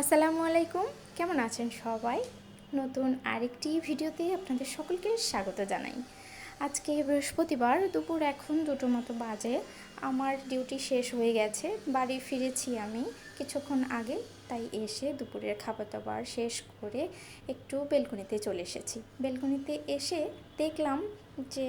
আসসালামু আলাইকুম, কেমন আছেন সবাই? নতুন আরেকটি ভিডিওতে আপনাদের সকলকে স্বাগত জানাই। আজকে বৃহস্পতিবার, দুপুর এখন 2টো মতো বাজে। আমার ডিউটি শেষ হয়ে গেছে, বাড়ি ফিরেছি আমি কিছুক্ষণ আগে। তাই এসে দুপুরের খাবার দাবার শেষ করে একটু বেলকনিতে চলে এসেছি। বেলকনিতে এসে দেখলাম যে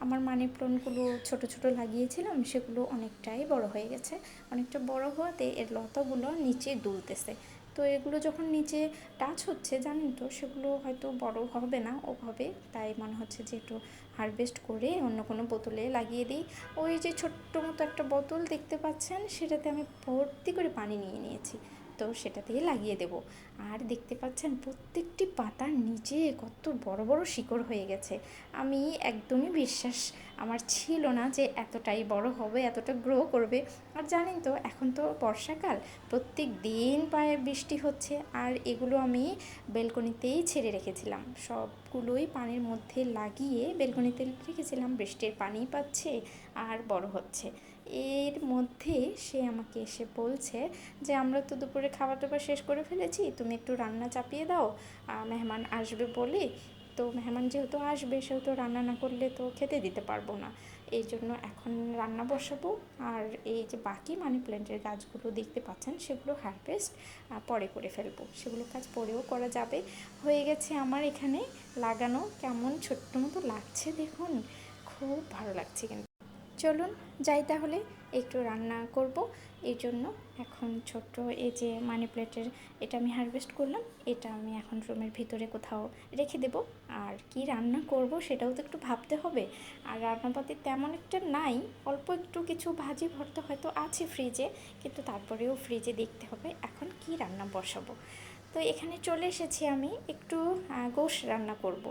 আমার মানি প্লান্টগুলো ছোট ছোট লাগিয়েছিলাম, সেগুলো অনেকটাই বড় হয়ে গেছে। অনেকটা বড় হওয়াতে এর লতাগুলো নিচে দুলতেছে। তো এগুলো যখন নিচে টাচ হচ্ছে, জানেন তো সেগুলো হয়তো বড় হবে না ওভাবে। তাই মনে হচ্ছে যে একটু হারভেস্ট করে অন্য কোনো বোতলে লাগিয়ে দিই। ওই যে ছোট্ট মতো একটা বোতল দেখতে পাচ্ছেন, সেটাতে আমি ভর্তি করে পানি নিয়ে নিয়েছি। তো সেটাতেই লাগিয়ে দেব। আর দেখতে পাচ্ছেন প্রত্যেকটি পাতার নিচে কত বড় বড় শিকড় হয়ে গেছে। আমি একদমই বিশ্বাস আমার ছিল না যে এতটাই বড় হবে, এতটা গ্রো করবে। আর জানেন তো এখন তো বর্ষাকাল, প্রত্যেক দিন প্রায় বৃষ্টি হচ্ছে। আর এগুলো আমি বেলকনিতেই ছেড়ে রেখেছিলাম, সবগুলোই পানির মধ্যে লাগিয়ে বেলকনিতে রেখেছিলাম। বৃষ্টির পানি পাচ্ছে আর বড় হচ্ছে। এর মধ্যে সে আমাকে এসে বলছে যে আমরা তো দুপুরে খাবার দাবার শেষ করে ফেলেছি, তুমি একটু রান্না চাপিয়ে দাও, মেহমান আসবে বলে। তো মেহমান যেহেতু আসবে, সেহেতু রান্না না করলে তো খেতে দিতে পারবো না। এই জন্য এখন রান্না বসাবো। আর এই যে বাকি মানি প্ল্যান্টের গাছগুলো দেখতে পাচ্ছেন, সেগুলো হারভেস্ট পরে করে ফেলবো। সেগুলো কাজ পরেও করা যাবে। হয়ে গেছে আমার এখানে লাগানো। কেমন ছোট্ট মতো লাগছে দেখুন, খুব ভালো লাগছে। কিন্তু চলুন যাই তাহলে, একটু রান্না করব। এই জন্য এখন ছোট্ট এই যে মানি প্ল্যান্টের এটা আমি হারভেস্ট করলাম, এটা আমি এখন রুমের ভিতরে কোথাও রেখে দেব। আর কি রান্না করব সেটাও তো একটু ভাবতে হবে। আর রান্নাপাতি তেমন একটা নাই, অল্প একটু কিছু ভাজি ভর্তা হয়তো আছে ফ্রিজে, কিন্তু তারপরেও ফ্রিজে দেখতে হবে এখন কি রান্না বসাবো। তো এখানে চলে এসেছি আমি, একটু গোশ রান্না করব।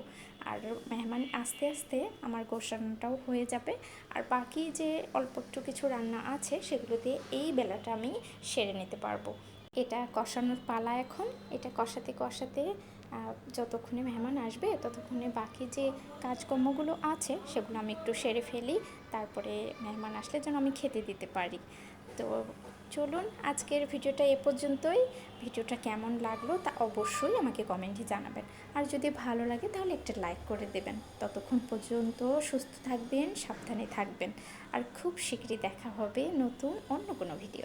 আর মেহমান আস্তে আস্তে আমার গোশ রান্নাটাও হয়ে যাবে। আর বাকি যে অল্প একটু কিছু রান্না আছে, সেগুলো দিয়ে এই বেলাটা আমি সেরে নিতে পারবো। এটা কষানোর পালা এখন। এটা কষাতে কষাতে যতক্ষণে মেহমান আসবে ততক্ষণে বাকি যে কাজকর্মগুলো আছে সেগুলো আমি একটু সেরে ফেলি, তারপরে মেহমান আসলে যেন আমি খেতে দিতে পারি। তো চলুন আজকের ভিডিওটা এ পর্যন্তই। ভিডিওটা কেমন লাগলো তা অবশ্যই আমাকে কমেন্টে জানাবেন। আর যদি ভালো লাগে তাহলে একটা লাইক করে দেবেন। ততক্ষণ পর্যন্ত সুস্থ থাকবেন, সাবধানে থাকবেন। আর খুব শীঘ্রই দেখা হবে নতুন অন্য কোনো ভিডিও।